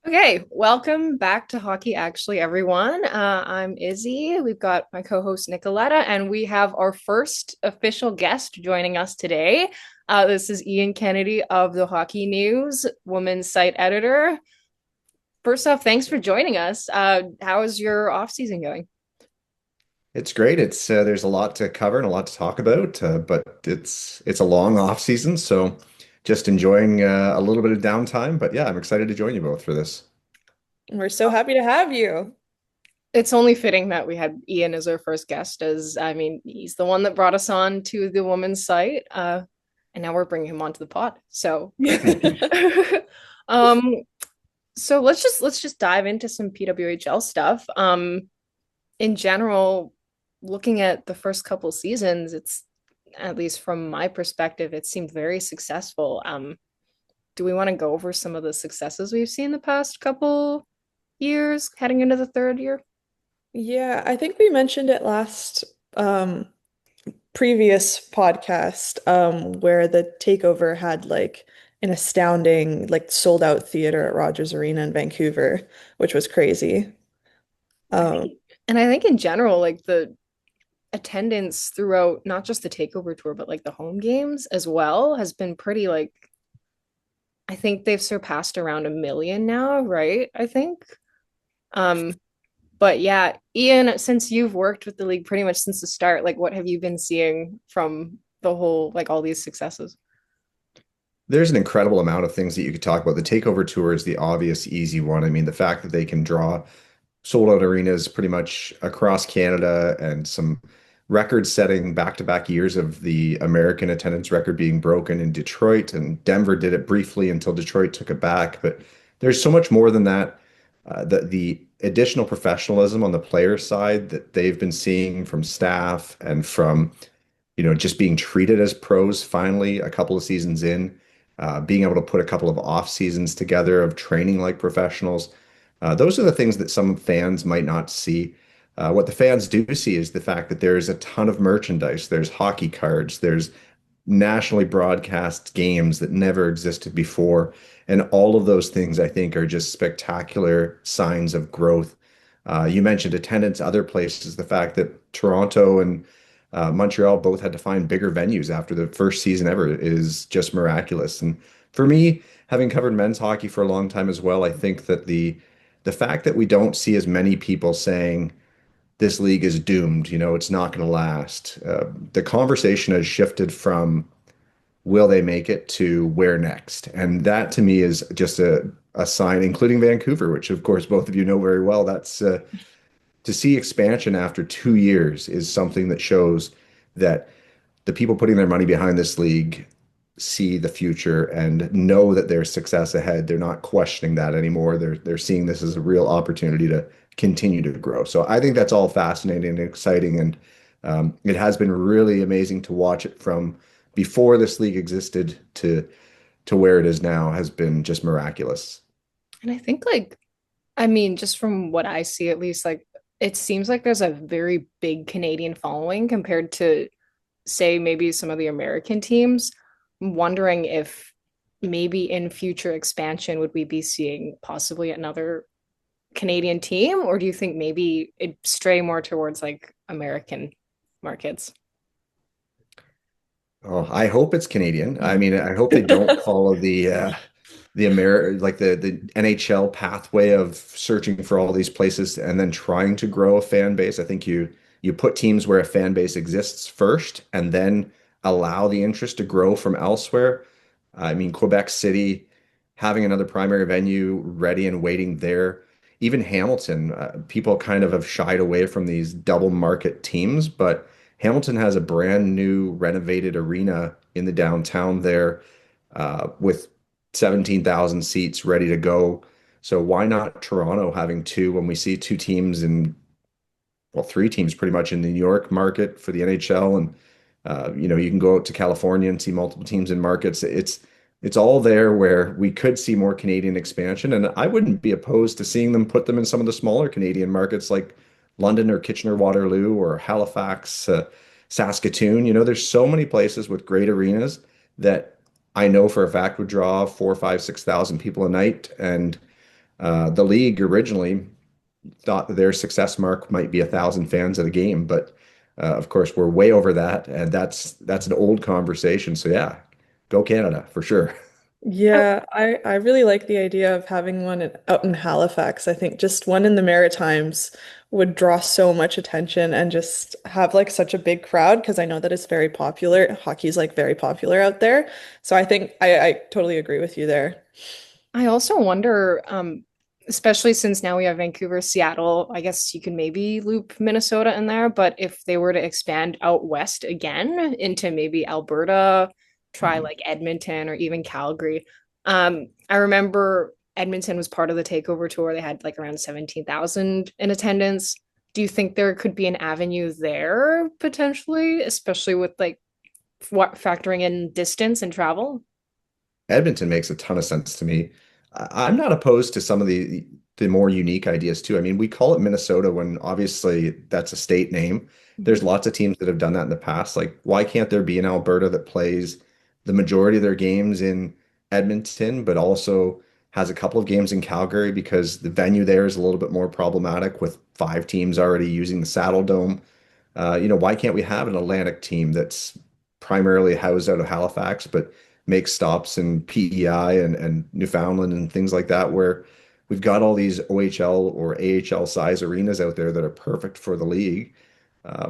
Okay, welcome back to Hockey Actually, everyone. I'm Izzy. We've got my co-host Nicolleta, and we have our first official guest joining us today. This is Ian Kennedy of the Hockey News, women's site editor. First off, thanks for joining us. How is your off season going? It's great. It's there's a lot to cover and a lot to talk about, but it's a long off season, so just enjoying a little bit of downtime. But yeah, I'm excited to join you both for this. We're so happy to have you. It's only fitting that we had Ian as our first guest, as I mean, he's the one that brought us on to the women's site, and now we're bringing him onto the pod. So Thank you. um, so let's just dive into some PWHL stuff. In general, looking at the first couple seasons, it's at least from my perspective, it seemed very successful. Do we want to go over some of the successes we've seen the past couple years, heading into the third year? Yeah, I think we mentioned it last previous podcast where the Takeover had like an astounding like sold out theater at Rogers Arena in Vancouver, which was crazy. I Um think, and I think in general, like the attendance throughout not just the Takeover Tour, but like the home games as well has been pretty like I think they've surpassed around 1 million now, right? I think. Um, but yeah, Ian, since you've worked with the league pretty much since the start, like what have you been seeing from the whole like all these successes? There's an incredible amount of things that you could talk about. The Takeover Tour is the obvious, easy one. I mean, the fact that they can draw sold out arenas pretty much across Canada and some record-setting back-to-back years of the American attendance record being broken in Detroit, and Denver did it briefly until Detroit took it back. But there's so much more than that. The additional professionalism on the player side that they've been seeing from staff and from just being treated as pros finally a couple of seasons in, being able to put a couple of off seasons together of training like professionals. Those are the things that some fans might not see. What the fans do see is the fact that there's a ton of merchandise. There's hockey cards. There's nationally broadcast games that never existed before. And all of those things, I think, are just spectacular signs of growth. You mentioned attendance other places, the fact that Toronto and Montreal both had to find bigger venues after the first season ever is just miraculous. And for me, having covered men's hockey for a long time as well, I think that the fact that we don't see as many people saying this league is doomed, it's not going to last. The conversation has shifted from will they make it to where next? And that to me is just a sign, including Vancouver, which of course both of you know very well. That's to see expansion after 2 years is something that shows that the people putting their money behind this league see the future and know that there's success ahead. They're not questioning that anymore. They're seeing this as a real opportunity to continue to grow. So I think that's all fascinating and exciting, and it has been really amazing to watch it from before this league existed to where it is now has been just miraculous. And I think like I mean, just from what I see at least, like it seems like there's a very big Canadian following compared to say maybe some of the American teams. I'm wondering if maybe in future expansion would we be seeing possibly another Canadian team, or do you think maybe it stray more towards like American markets? Oh, I hope it's Canadian. I mean, I hope they don't follow the NHL pathway of searching for all these places and then trying to grow a fan base. I think you put teams where a fan base exists first and then allow the interest to grow from elsewhere. I mean, Quebec City having another primary venue ready and waiting there. Even Hamilton, people kind of have shied away from these double market teams, but Hamilton has a brand new renovated arena in the downtown there with 17,000 seats ready to go. So why not Toronto having two when we see two teams in, well, three teams pretty much in the New York market for the NHL, and you can go out to California and see multiple teams in markets. It's all there where we could see more Canadian expansion, and I wouldn't be opposed to seeing them put them in some of the smaller Canadian markets like London or Kitchener-Waterloo or Halifax, Saskatoon. There's so many places with great arenas that I know for a fact would draw 4, 5, 6,000 people a night, and The league originally thought that their success mark might be 1,000 fans at a game, but of course we're way over that, and that's an old conversation. So yeah, go Canada for sure. Yeah, I really like the idea of having one out in Halifax. I think just one in the Maritimes would draw so much attention and just have like such a big crowd because I know that it's very popular. Hockey's like very popular out there. So I think I totally agree with you there. I also wonder, especially since now we have Vancouver, Seattle, I guess you can maybe loop Minnesota in there, but if they were to expand out west again into maybe Alberta, try Mhm. like Edmonton or even Calgary. I remember Edmonton was part of the Takeover Tour. They had like around 17,000 in attendance. Do you think there could be an avenue there potentially, especially with like factoring in distance and travel? Edmonton makes a ton of sense to me. I'm not opposed to some of the more unique ideas too. I mean, we call it Minnesota when obviously that's a state name. There's Mhm. lots of teams that have done that in the past. Like, why can't there be an Alberta that plays the majority of their games in Edmonton, but also has a couple of games in Calgary because the venue there is a little bit more problematic with five teams already using the Saddle Dome. Why can't we have an Atlantic team that's primarily housed out of Halifax, but makes stops in PEI and Newfoundland and things like that, where we've got all these OHL or AHL size arenas out there that are perfect for the league.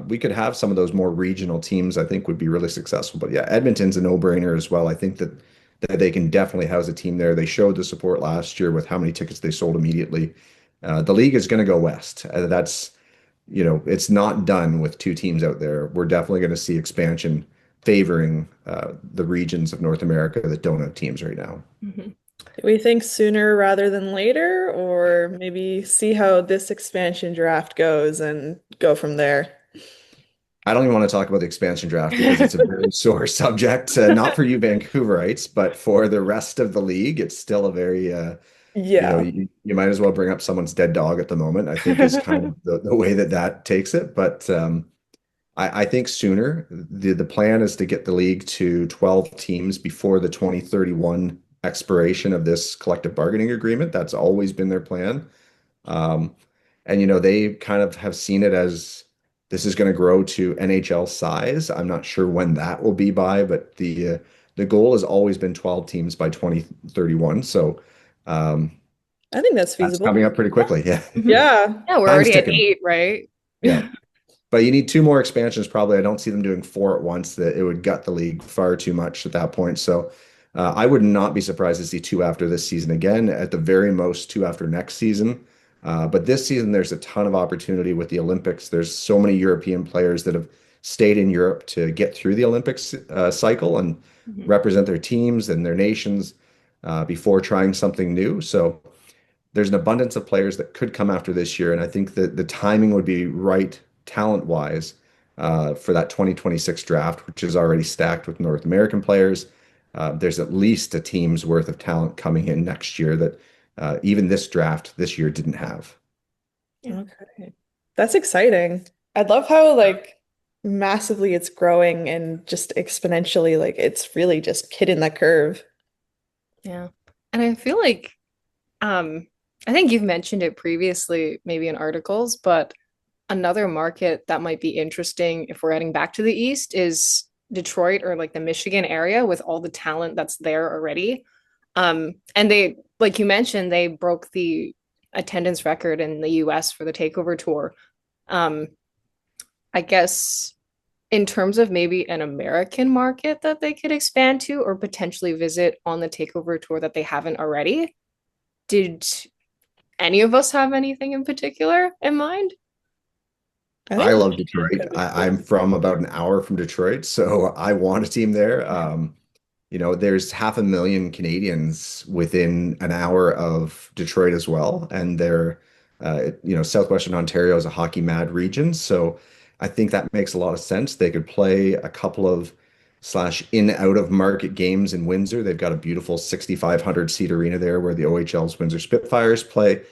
We could have some of those more regional teams, I think would be really successful. But yeah, Edmonton's a no-brainer as well. I think that they can definitely house a team there. They showed the support last year with how many tickets they sold immediately. The league is going to go west. It's not done with two teams out there. We're definitely going to see expansion favoring the regions of North America that don't have teams right now. Mhm. Do we think sooner rather than later, or maybe see how this expansion draft goes and go from there? I don't even want to talk about the expansion draft because it's a very sore subject, not for you Vancouverites, but for the rest of the league, it's still a very, Yeah. you might as well bring up someone's dead dog at the moment, I think is kind of the way that takes it. But I think sooner. The plan is to get the league to 12 teams before the 2031 expiration of this collective bargaining agreement. That's always been their plan. Um, and they kind of have seen it as this is going to grow to NHL size. I'm not sure when that will be by, but the goal has always been 12 teams by 2031. So um, I think that's that's feasible. coming up pretty quickly. Yeah. Mhm. Yeah. Yeah, we're Time's already at ticking. 8, right? Yeah. But you need two more expansions, probably. I don't see them doing four at once. That it would gut the league far too much at that point. So I would not be surprised to see two after this season again. At the very most, two after next season. But this season, there's a ton of opportunity with the Olympics. There's so many European players that have stayed in Europe to get through the Olympics cycle and Mhm. represent their teams and their nations before trying something new. So there's an abundance of players that could come after this year, and I think that the timing would be right talent-wise for that 2026 draft, which is already stacked with North American players. There's at least a team's worth of talent coming in next year that even this draft this year didn't have. Yeah. Okay. That's exciting. I love how like massively it's growing and just exponentially like it's really just hitting that curve. Yeah. And I feel like um I think you've mentioned it previously, maybe in articles, but another market that might be interesting if we're heading back to the East is Detroit or like the Michigan area with all the talent that's there already. And they, like you mentioned, they broke the attendance record in the US for the Takeover Tour. Um, I guess in terms of maybe an American market that they could expand to or potentially visit on the Takeover Tour that they haven't already, did any of us have anything in particular in mind? I I think love Michigan Detroit. could be I'm cool. from about an hour from Detroit, so I want a team there. There's 500,000 Canadians within an hour of Detroit as well, and Southwestern Ontario is a hockey mad region, so I think that makes a lot of sense. They could play a couple of slash in out of market games in Windsor. They've got a beautiful 6,500 seat arena there where the OHL's Windsor Spitfires play.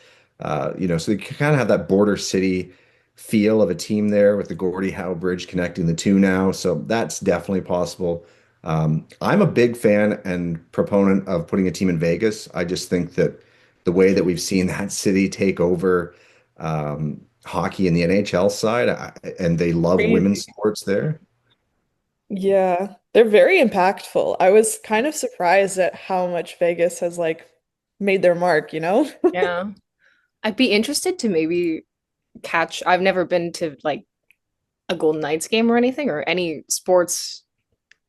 So they kind of have that border city feel of a team there with the Gordie Howe Bridge connecting the two now. So that's definitely possible. I'm a big fan and proponent of putting a team in Vegas. I just think that the way that we've seen that city take over hockey in the NHL side, and they love women's Crazy. sports there. Yeah, they're very impactful. I was kind of surprised at how much Vegas has like made their mark, you know? Yeah. I'd be interested to maybe catch. I've never been to like a Golden Knights game or anything or any sports,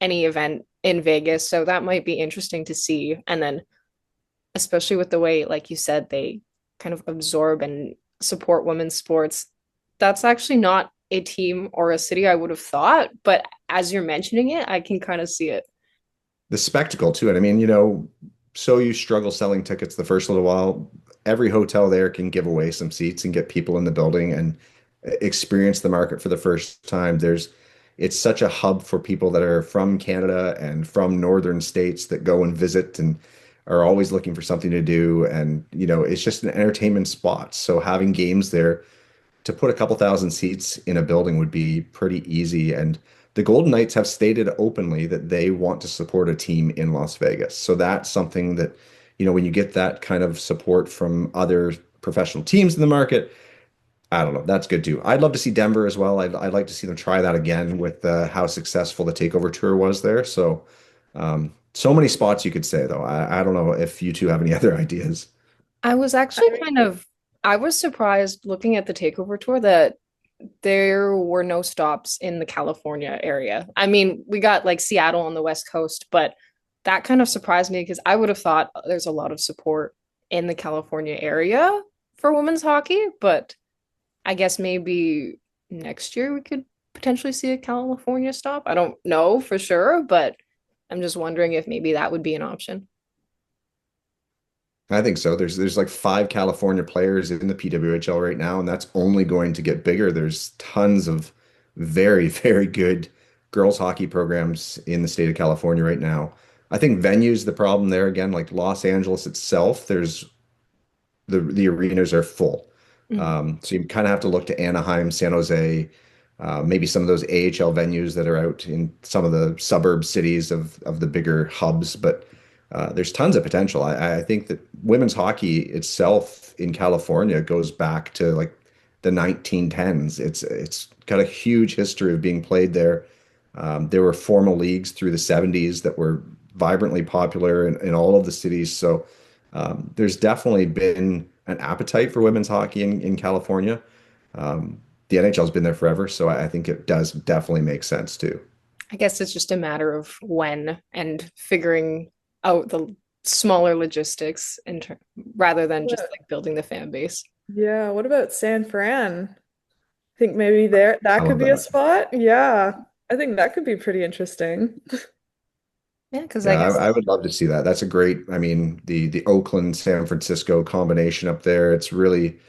any event in Vegas. So that might be interesting to see. And then, especially with the way, like you said, they kind of absorb and support women's sports, that's actually not a team or a city I would have thought. But as you're mentioning it, I can kind of see it. The spectacle to it. I mean, you know, so you struggle selling tickets the first little while. Every hotel there can give away some seats and get people in the building and experience the market for the first time. It's such a hub for people that are from Canada and from northern states that go and visit and are always looking for something to do. And, you know, it's just an entertainment spot. So having games there to put a couple thousand seats in a building would be pretty easy. And the Golden Knights have stated openly that they want to support a team in Las Vegas. So that's something that, you know, when you get that kind of support from other professional teams in the market, I don't know, that's good too. I'd love to see Denver as well. I'd like to see them try that again with how successful the Takeover Tour was there. So, so many spots you could say though. I don't know if you two have any other ideas. I was I actually mean, kind of, I was surprised looking at the Takeover Tour that there were no stops in the California area. I mean, we got like Seattle on the West Coast, but that kind of surprised me because I would have thought there's a lot of support in the California area for women's hockey, but I guess maybe next year we could potentially see a California stop. I don't know for sure, but I'm just wondering if maybe that would be an option. I think so. There's like five California players in the PWHL right now, and that's only going to get bigger. There's tons of very, very good girls hockey programs in the state of California right now. I think venue's the problem there again, like Los Angeles itself, there's the arenas are full. Mhm. So you kind of have to look to Anaheim, San Jose, maybe some of those AHL venues that are out in some of the suburb cities of the bigger hubs. But there's tons of potential. I think that women's hockey itself in California goes back to like the 1910s. It's got a huge history of being played there. There were formal leagues through the 70s that were vibrantly popular in all of the cities. So there's definitely been an appetite for women's hockey in California. The NHL's been there forever, so I think it does definitely make sense too. I guess it's just a matter of when and figuring out the smaller logistics rather than just what- like building the fan base. yeah, what about San Fran? Think maybe there I that could love be a that. spot. Yeah, I think that could be pretty interesting. Yeah, because I Yeah, guess I would love to see that. That's a great, I mean, the Oakland San Francisco combination up there. It's really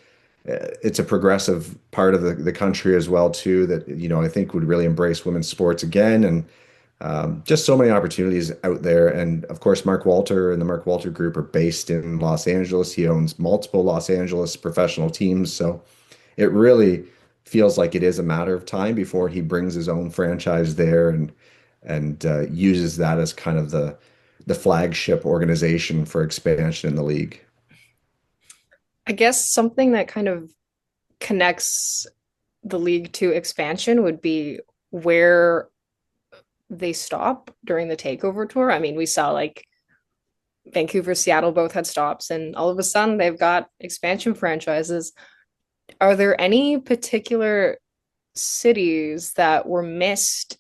it's a progressive part of the country as well too that you know I think would really embrace women's sports again and just so many opportunities out there. And of course, Mark Walter and the Mark Walter Group are based in Los Angeles. He owns multiple Los Angeles professional teams, so it really feels like it is a matter of time before he brings his own franchise there and uses that as kind of the flagship organization for expansion in the league. I guess something that kind of connects the league to expansion would be where they stop during the takeover tour. I mean, we saw like Vancouver, Seattle both had stops, and all of a sudden they've got expansion franchises. Are there any particular cities that were missed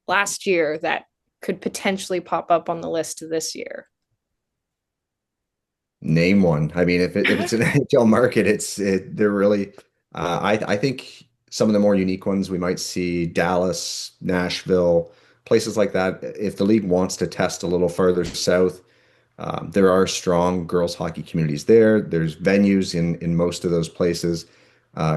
last year that could potentially pop up on the list this year? Name one. I mean, if it's an NHL market, they're really. I think some of the more unique ones we might see Dallas, Nashville, places like that. If the league wants to test a little further south, there are strong girls hockey communities there. There's venues in most of those places.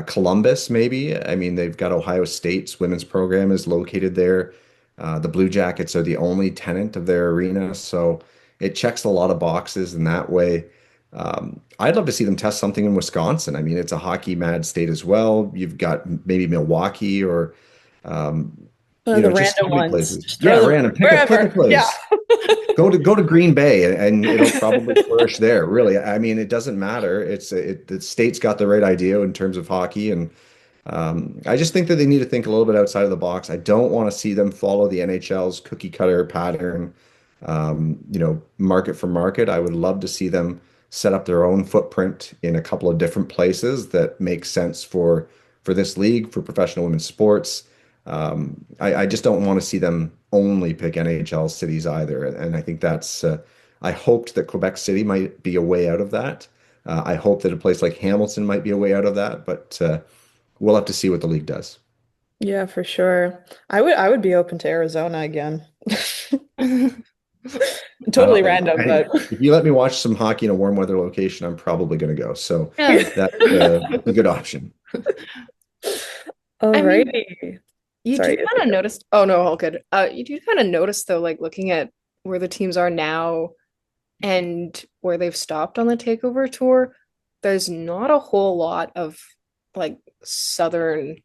Columbus, maybe. I mean, they've got Ohio State's women's program is located there. The Blue Jackets are the only tenant of their arena, so it checks a lot of boxes in that way. I'd love to see them test something in Wisconsin. I mean, it's a hockey mad state as well. You've got maybe Milwaukee or One you of the know, just so random many ones. places. Just throw Yeah, them random. Pick a wherever. Yeah. place. Go to Green Bay and it'll probably flourish there. Really, I mean, it doesn't matter. The state's got the right idea in terms of hockey, and I just think that they need to think a little bit outside of the box. I don't want to see them follow the NHL's cookie cutter pattern, market for market. I would love to see them set up their own footprint in a couple of different places that make sense for this league, for professional women's sports. I just don't want to see them only pick NHL cities either. And I think I hoped that Quebec City might be a way out of that. I hope that a place like Hamilton might be a way out of that, but we'll have to see what the league does. Yeah, for sure. I would be open to Arizona again. I Totally don't, random, hey, but if you let me watch some hockey in a warm weather location, I'm probably going to go. So Yeah. that's a good option. I mean, alrighty. you do Sorry, kind Izzy. of notice, oh no, all good. You do kind of notice though, like looking at where the teams are now and where they've stopped on the takeover tour, there's not a whole lot of like southern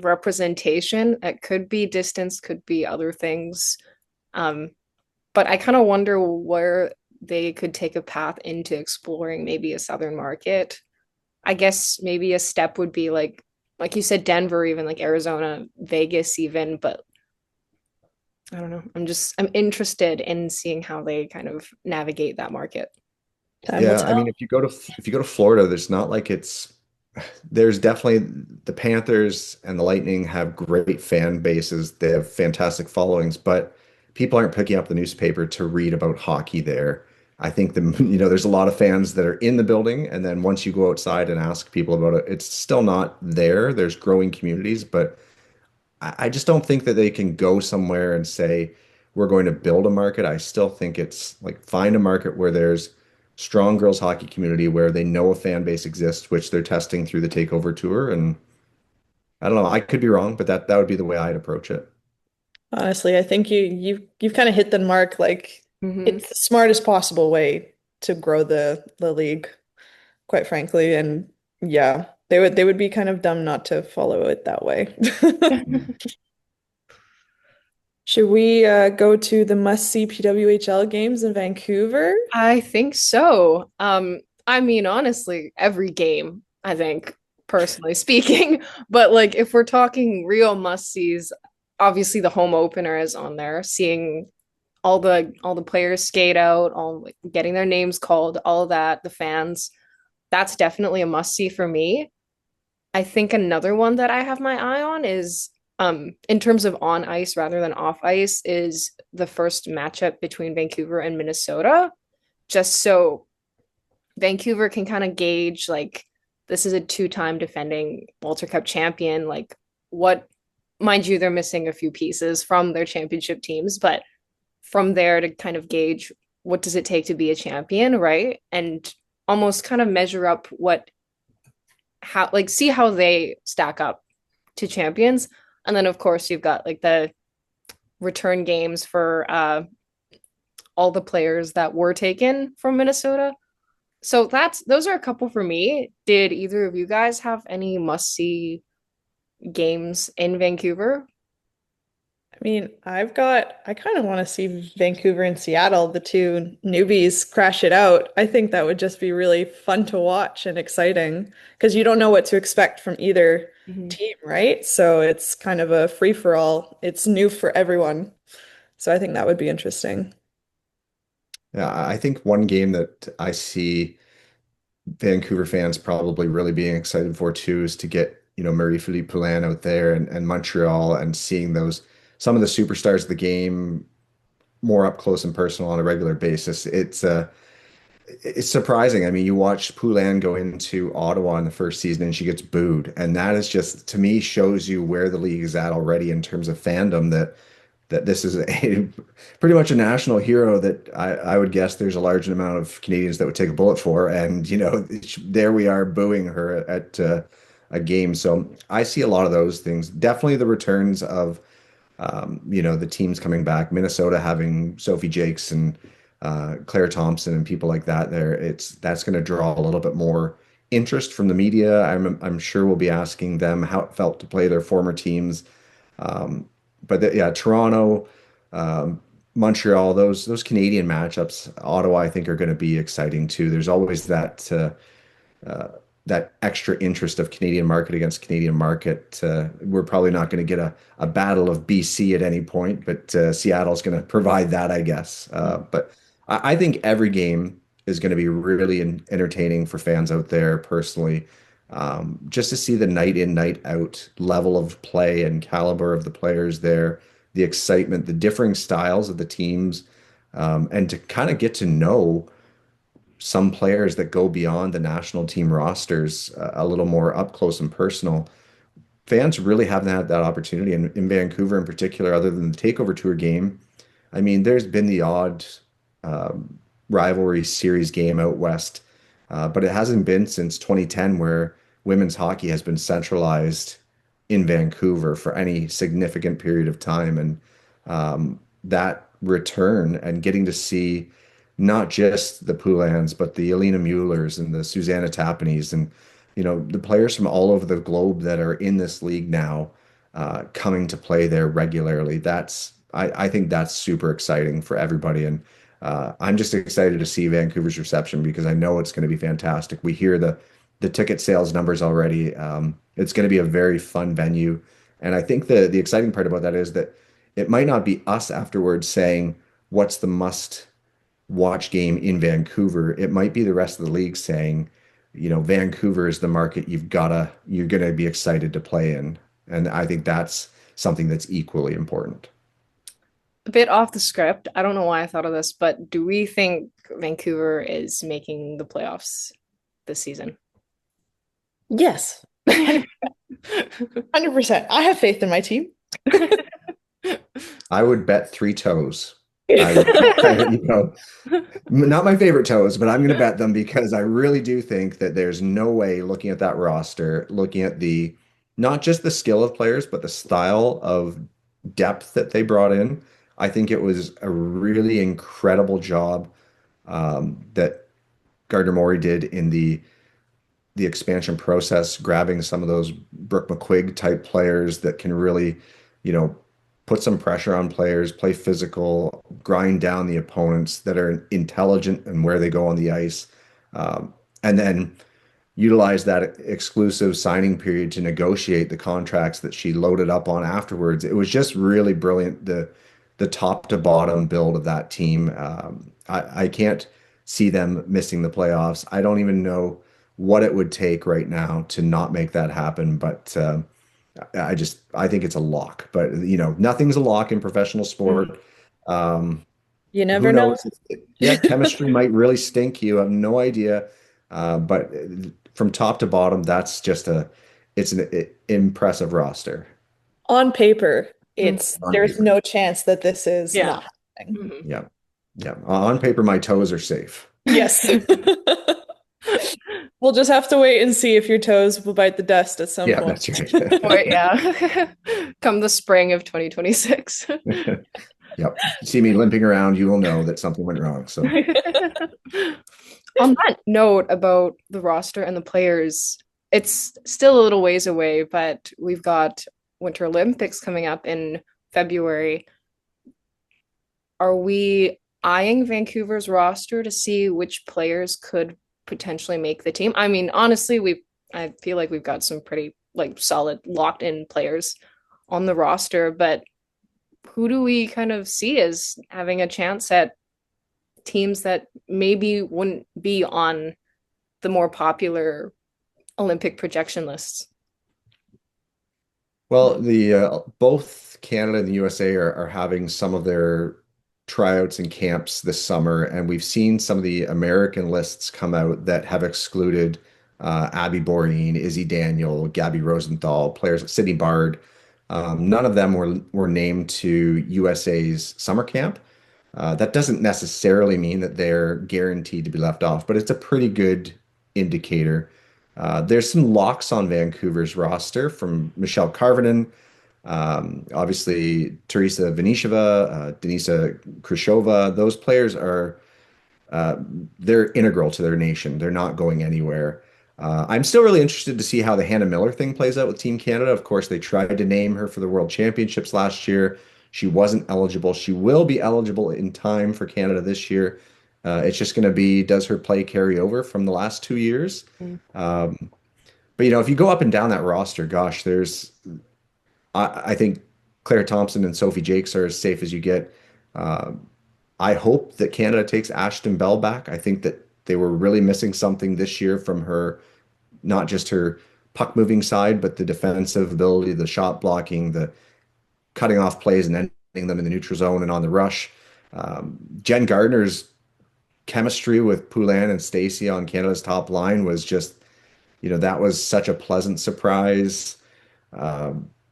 representation. It could be distance, could be other things. Um, but I kind of wonder where they could take a path into exploring maybe a southern market. I guess maybe a step would be like you said, Denver, even like Arizona, Vegas, even, but I don't know. I'm interested in seeing how they kind of navigate that market. Time will Yeah, I mean, tell. if you go to Florida, there's definitely the Panthers and the Lightning have great fan bases. They have fantastic followings, but people aren't picking up the newspaper to read about hockey there. I think there's a lot of fans that are in the building, and then once you go outside and ask people about it, it's still not there. There's growing communities, but I just don't think that they can go somewhere and say, we're going to build a market. I still think it's like find a market where there's strong girls hockey community where they know a fan base exists, which they're testing through the Takeover Tour. And I don't know, I could be wrong, but that would be the way I'd approach it. Honestly, I think you've kind of hit the mark. Like Hmm. it's the smartest possible way to grow the league, quite frankly. And yeah, they would be kind of dumb not to follow it that way. Should we go to the must-see PWHL games in Vancouver? I think so. I mean, honestly, every game, I think, personally speaking, but like if we're talking real must-sees, obviously the home opener is on there, seeing all the players skate out, all like getting their names called, all of that, the fans. That's definitely a must-see for me. I think another one that I have my eye on is in terms of on ice rather than off ice is the first matchup between Vancouver and Minnesota. Just so Vancouver can kind of gauge like this is a two-time defending Walter Cup champion. Like what, mind you, they're missing a few pieces from their championship teams, but from there to kind of gauge what does it take to be a champion, right? And almost kind of measure up what how like see how they stack up to champions. And then of course you've got like the return games for all the players that were taken from Minnesota. So that's those are a couple for me. Did either of you guys have any must-see games in Vancouver? I mean, I kind of want to see Vancouver and Seattle, the two newbies, crash it out. I think that would just be really fun to watch and exciting because you don't know what to expect from either Mhm. team, right? So it's kind of a free for all. It's new for everyone. So I think that would be interesting. Yeah, I think one game that I see Vancouver fans probably really being excited for too is to get, Marie-Philippe Poulin out there and Montreal and seeing some of the superstars of the game more up close and personal on a regular basis. It's surprising. I mean, you watch Poulin go into Ottawa in the first season and she gets booed, and that is just to me shows you where the league is at already in terms of fandom that this is pretty much a national hero that I would guess there's a large amount of Canadians that would take a bullet for. And, there we are booing her at a game. So I see a lot of those things. Definitely the returns of, the teams coming back, Minnesota having Sophie Jakes and Claire Thompson and people like that there. That's going to draw a little bit more interest from the media. I'm sure we'll be asking them how it felt to play their former teams. Um, but yeah, Toronto, Montreal, those Canadian matchups, Ottawa, I think are going to be exciting too. There's always uh, that extra interest of Canadian market against Canadian market. We're probably not going to get a battle of BC at any point, but Seattle's going to provide that, I guess. But I think every game is going to be really entertaining for fans out there personally. Just to see the night in, night out level of play and caliber of the players there, the excitement, the differing styles of the teams, and to kind of get to know some players that go beyond the national team rosters a little more up close and personal. Fans really haven't had that opportunity in Vancouver in particular, other than the Takeover Tour game. I mean, there's been the odd um, rivalry series game out west, but it hasn't been since 2010 where women's hockey has been centralized in Vancouver for any significant period of time. And that return and getting to see not just the Poulans, but the Alina Muellers and the Susanna Tapanis and the players from all over the globe that are in this league now coming to play there regularly. I think that's super exciting for everybody, and I'm just excited to see Vancouver's reception because I know it's going to be fantastic. We hear the ticket sales numbers already. It's going to be a very fun venue, and I think the exciting part about that is that it might not be us afterwards saying what's the must watch game in Vancouver. It might be the rest of the league saying, Vancouver is the market you're gonna be excited to play in. And I think that's something that's equally important. A bit off the script. I don't know why I thought of this, but do we think Vancouver is making the playoffs this season? Yes. 100%. I have faith in my team. I would bet three toes. You know, not my favorite toes, but I'm going to bet them because I really do think that there's no way looking at that roster, looking at the not just the skill of players, but the style of depth that they brought in. I think it was a really incredible job that Gardner Morey did in the expansion process, grabbing some of those Brooke McQuigg type players that can really, you know, put some pressure on players, play physical, grind down the opponents that are intelligent and where they go on the ice. And then utilize that exclusive signing period to negotiate the contracts that she loaded up on afterwards. It was just really brilliant. The top to bottom build of that team. I can't see them missing the playoffs. I don't even know what it would take right now to not make that happen, but I think it's a lock. But nothing's a lock in professional sport. Um, You who never know. knows? Yeah, chemistry might really stink. You have no idea. But from top to bottom, it's an impressive roster. On paper, Mm. On there's paper. no chance that this is Yeah. not happening. Mhm. Yeah. Yeah. On paper, my toes are safe. Yes. We'll just have to wait and see if your toes will bite the dust at some Yeah, point. that's Or right. yeah. Come the spring of 2026. Yep. See me limping around, you will know that something went wrong. So, On that note about the roster and the players, it's still a little ways away, but we've got Winter Olympics coming up in February. Are we eyeing Vancouver's roster to see which players could potentially make the team? I mean, honestly, I feel like we've got some pretty like solid locked in players on the roster, but who do we kind of see as having a chance at teams that maybe wouldn't be on the more popular Olympic projection lists? well, the both Canada and the USA are having some of their tryouts and camps this summer, and we've seen some of the American lists come out that have excluded Abby Boreen, Izzy Daniel, Gabby Rosenthal, players, Sydney Bard. None of them were named to USA's summer camp. That doesn't necessarily mean that they're guaranteed to be left off, but it's a pretty good indicator. There's some locks on Vancouver's roster from Michelle Karvinen, obviously Teresa Venisheva, Denisa Krishova. Those players uh, they're integral to their nation. They're not going anywhere. I'm still really interested to see how the Hannah Miller thing plays out with Team Canada. Of course, they tried to name her for the World Championships last year. She wasn't eligible. She will be eligible in time for Canada this year. It's just going to be, does her play carry over from the last 2 years? Mm. Um, but if you go up and down that roster, gosh, I think Claire Thompson and Sophie Jakes are as safe as you get. Um, I hope that Canada takes Ashton Bell back. I think that they were really missing something this year from her, not just her puck moving side, but the defensive ability, the shot blocking, the cutting off plays and ending them in the neutral zone and on the rush. Jen Gardner's chemistry with Poulin and Stacey on Canada's top line was just, that was such a pleasant surprise.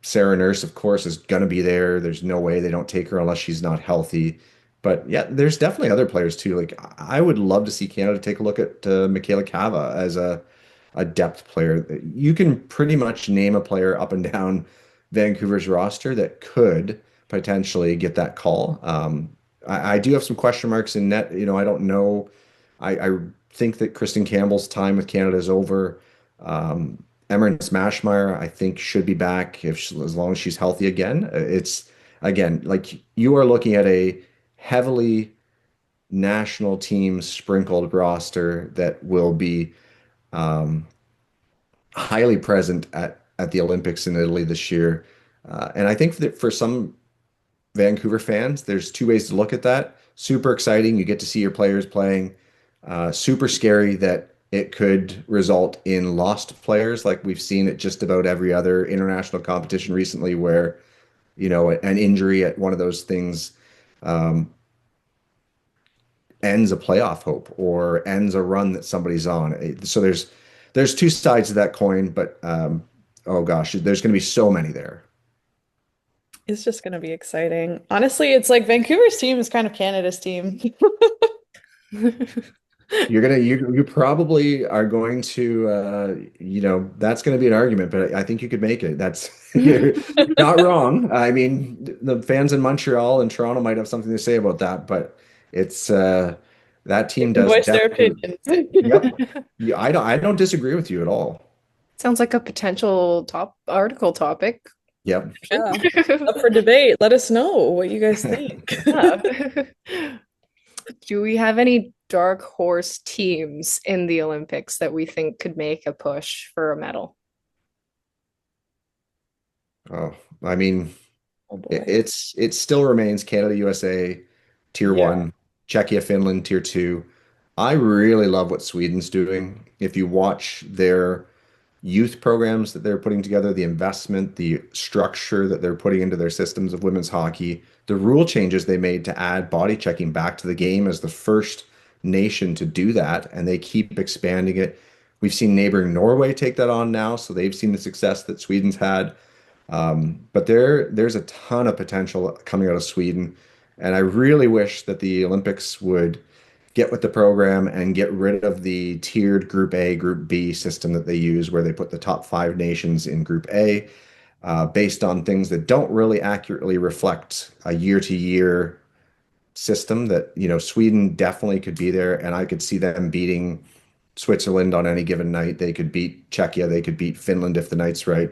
Sarah Nurse, of course, is going to be there. There's no way they don't take her unless she's not healthy. But yeah, there's definitely other players too. Like I would love to see Canada take a look at Michaela Cava as a depth player. You can pretty much name a player up and down Vancouver's roster that could potentially get that call. I do have some question marks in net. I don't know. I think that Kristen Campbell's time with Canada is over. Emma Smashmeyer, I think, should be back as long as she's healthy again. It's again like you are looking at a heavily national team sprinkled roster that will be um, highly present at the Olympics in Italy this year. And I think that for some Vancouver fans, there's two ways to look at that. Super exciting, you get to see your players playing. Super scary that it could result in lost players, like we've seen at just about every other international competition recently, where an injury at one of those things um, ends a playoff hope or ends a run that somebody's on. So there's two sides to that coin, but oh gosh, there's going to be so many there. It's just going to be exciting. Honestly, it's like Vancouver's team is kind of Canada's team. You probably are going to that's going to be an argument, but I think you could make it. That's you're not wrong. I mean, the fans in Montreal and Toronto might have something to say about that, but it's that They team can does voice their definitely. opinions. Yep. Yeah, I don't disagree with you at all. Sounds like a potential top article topic. Yep. Yeah. Up for debate. Let us know what you guys think. Yeah. Do we have any dark horse teams in the Olympics that we think could make a push for a medal? Oh, I mean, Oh it, boy. it's it still remains Canada, USA, tier Yeah. one, Czechia, Finland, tier two. I really love what Sweden's doing. If you watch their youth programs that they're putting together, the investment, the structure that they're putting into their systems of women's hockey, the rule changes they made to add body checking back to the game as the first nation to do that, and they keep expanding it. We've seen neighboring Norway take that on now, so they've seen the success that Sweden's had. But there's a ton of potential coming out of Sweden, and I really wish that the Olympics would get with the program and get rid of the tiered Group A, Group B system that they use, where they put the top five nations in Group A, based on things that don't really accurately reflect a year-to-year system. That, Sweden definitely could be there, and I could see them beating Switzerland on any given night. They could beat Czechia. They could beat Finland if the night's right.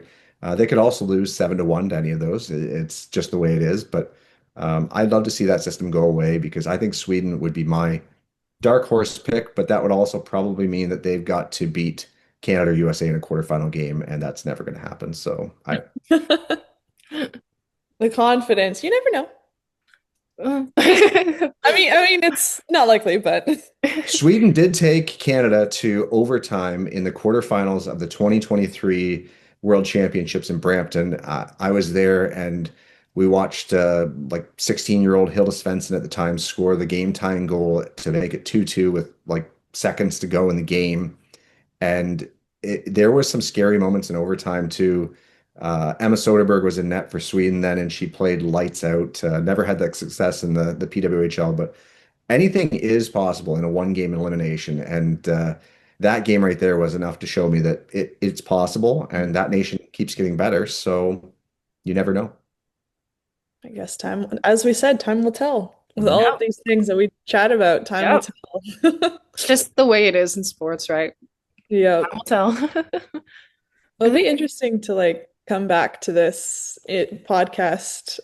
They could also lose 7-1 to any of those. It's just the way it is. But I'd love to see that system go away because I think Sweden would be my dark horse pick, but that would also probably mean that they've got to beat Canada or USA in a quarterfinal game, and that's never going to happen. So The confidence. You never know. Uh, I mean, it's not likely, but Sweden did take Canada to overtime in the quarterfinals of the 2023 World Championships in Brampton. I was there and we watched like 16-year-old Hilda Svensson at the time score the game tying goal to make it 2-2 with like seconds to go in the game. And there was some scary moments in overtime too. Emma Soderberg was in net for Sweden then, and she played lights out. Never had that success in the PWHL, but anything is possible in a one game elimination. And that game right there was enough to show me that it's possible, and that nation keeps getting better. So you never know. I guess time, as we said, time will tell. With all yeah, of these things that we chat about, time will yeah. tell. It's just the way it is in sports, right? Yeah. Time will tell. It'll I be think interesting to like come back to this podcast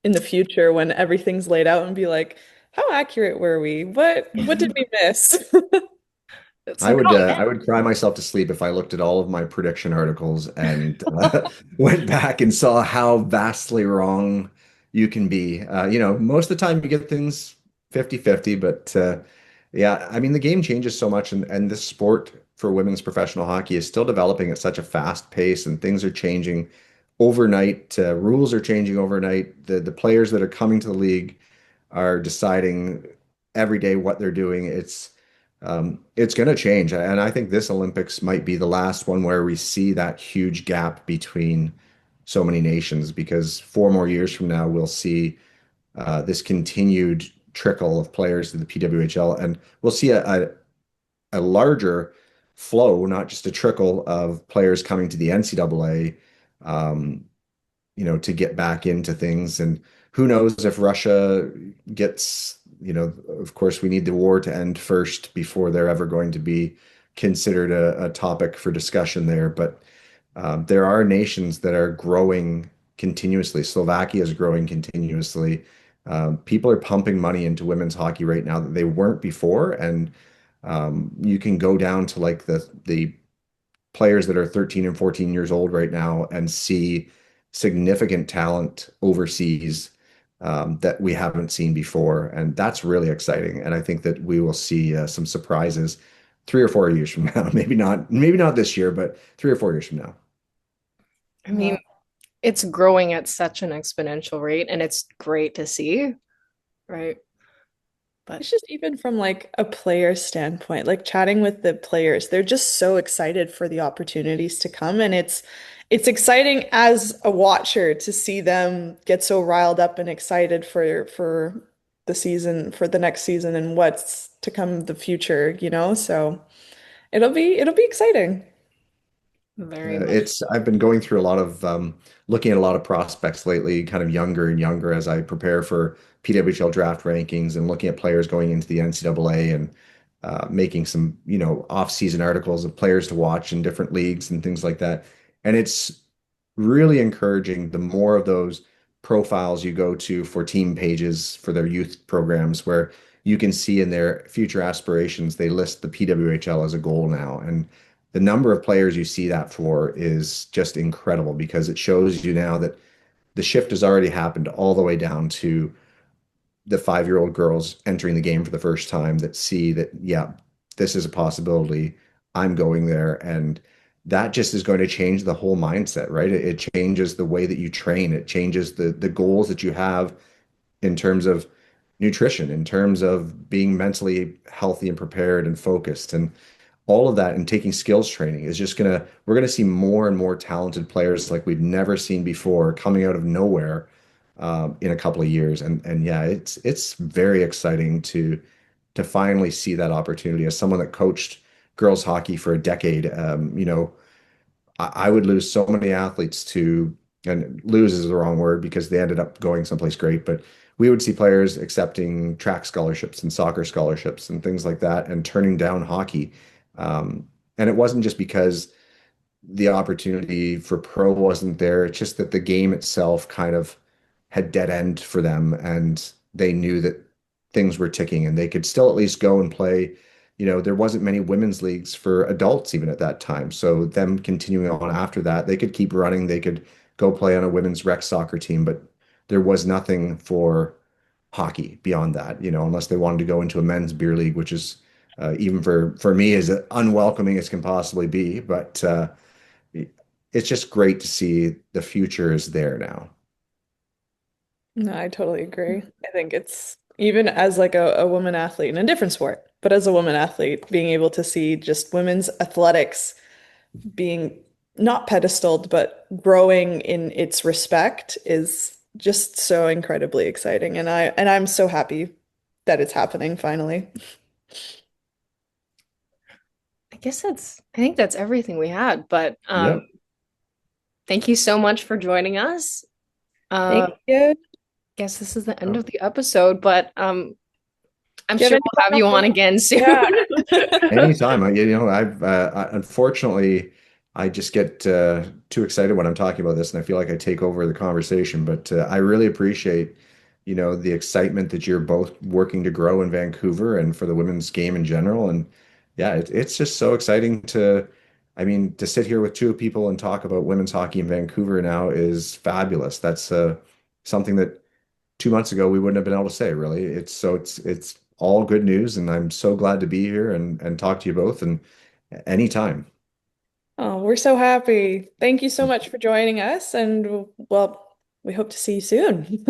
in the future when everything's laid out and be like, how accurate were we? What did we miss? It's like, I would cry myself to sleep if I looked at all of my prediction articles and went back and saw how vastly wrong you can be. Most of the time you get things 50-50, but yeah, I mean the game changes so much, and this sport for women's professional hockey is still developing at such a fast pace, and things are changing overnight. Rules are changing overnight. The players that are coming to the league are deciding every day what they're doing. It's going to change, and I think this Olympics might be the last one where we see that huge gap between so many nations. Because 4 more years from now, we'll see this continued trickle of players to the PWHL, and we'll see a larger flow, not just a trickle of players coming to the NCAA. Um, to get back into things. And who knows if Russia gets, of course, we need the war to end first before they're ever going to be considered a topic for discussion there. But there are nations that are growing continuously. Slovakia is growing continuously. People are pumping money into women's hockey right now that they weren't before. And you can go down to like the players that are 13 and 14 years old right now and see significant talent overseas that we haven't seen before. And that's really exciting. And I think that we will see some surprises 3 or 4 years from now. Maybe not this year, but 3 or 4 years from now. I mean, it's growing at such an exponential rate, and it's great to see, right? But It's just even from like a player standpoint, like chatting with the players, they're just so excited for the opportunities to come. And it's exciting as a watcher to see them get so riled up and excited for the season, for the next season and what's to come the future, you know? So it'll be exciting. very much. I've been going through a lot of looking at a lot of prospects lately, kind of younger and younger as I prepare for PWHL draft rankings and looking at players going into the NCAA and making some, off-season articles of players to watch in different leagues and things like that. And it's really encouraging the more of those profiles you go to for team pages for their youth programs where you can see in their future aspirations, they list the PWHL as a goal now. And the number of players you see that for is just incredible because it shows you now that the shift has already happened all the way down to the 5-year-old girls entering the game for the first time that see that, yeah, this is a possibility. I'm going there. And that just is going to change the whole mindset, right? It changes the way that you train. It changes the goals that you have in terms of nutrition, in terms of being mentally healthy and prepared and focused. And all of that and taking skills training is just we're gonna see more and more talented players like we've never seen before coming out of nowhere in a couple of years. And yeah, it's very exciting to finally see that opportunity as someone that coached girls hockey for a decade. I would lose so many athletes and lose is the wrong word because they ended up going someplace great, but we would see players accepting track scholarships and soccer scholarships and things like that and turning down hockey. And it wasn't just because the opportunity for pro wasn't there. It's just that the game itself kind of had dead end for them and they knew that things were ticking and they could still at least go and play. There wasn't many women's leagues for adults even at that time. So them continuing on after that, they could keep running. They could go play on a women's rec soccer team, but there was nothing for hockey beyond that, unless they wanted to go into a men's beer league, which is even for me as unwelcoming as can possibly be. But it's just great to see the future is there now. No, I totally agree. I think it's even as like a woman athlete in a different sport, but as a woman athlete, being able to see just women's athletics being not pedestaled, but growing in its respect is just so incredibly exciting. And I'm so happy that it's happening finally. I think that's everything we had, but Yep. thank you so much for joining us. Thank Uh, you. guess this is the end Oh, of the episode, but I'm Do you have sure any we'll have you final on thoughts? again soon. Yeah. anytime. Unfortunately, I just get too excited when I'm talking about this, and I feel like I take over the conversation. But I really appreciate, the excitement that you're both working to grow in Vancouver and for the women's game in general. And yeah, it's just so exciting I mean, to sit here with two people and talk about women's hockey in Vancouver now is fabulous. That's something that 2 months ago we wouldn't have been able to say, really. It's all good news, and I'm so glad to be here and talk to you both. And anytime. Oh, we're so happy. Thank you so much for joining us, and well, we hope to see you soon.